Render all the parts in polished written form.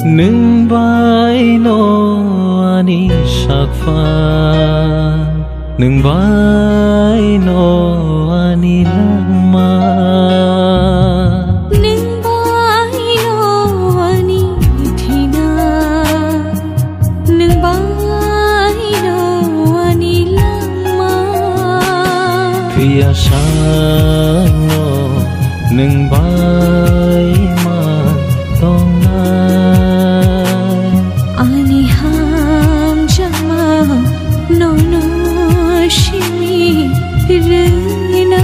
nâng vai no ani sakfan nâng vai no ani lama nâng vai no ani thina nâng vai no ani lama pia sano nâng vai man tong ani ham jama no no shimi rina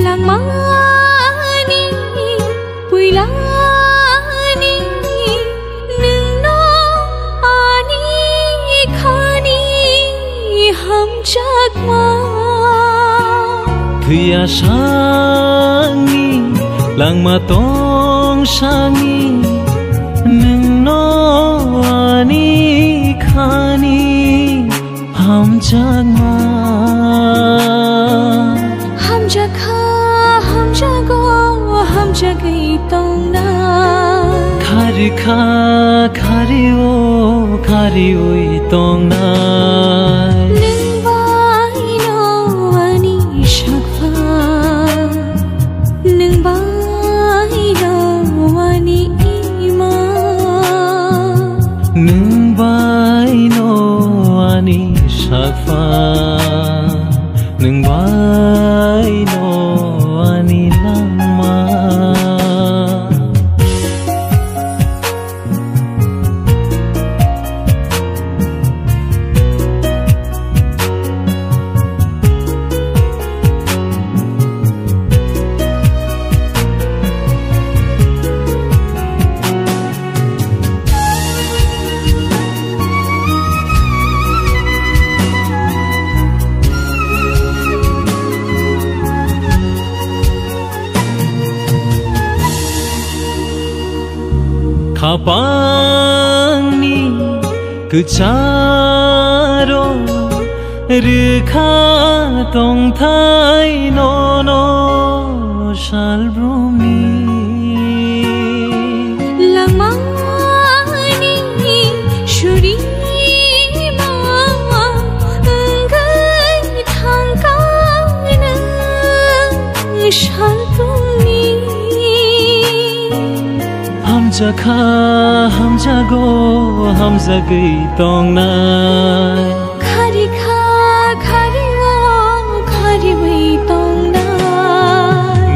lang mani pui lani nung no ani khani ham chak ma pia sangi lang ma tong sangi nung no ani khani ham chak ma ham jakha ham jago ham jagai tong na khari kha khari oi tong na nung vai no ani shakfa nung vai no ani ima nung vai no ani sakfa nung vai no ani lama khapangni kucharo rikha tong thai no shalbrumi lang mani shuri ma ngai thang ka na shal tumi ham jakha ham jago ham jagai tong nai khari kha khari wai tong na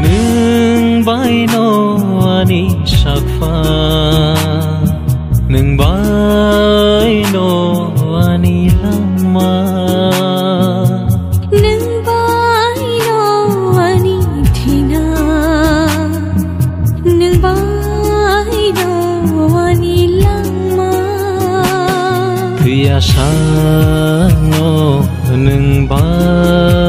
nung vai no ani sakfa nung vai no ani lama nung vai no ani thina nung vai no ani lama pia sano nung vai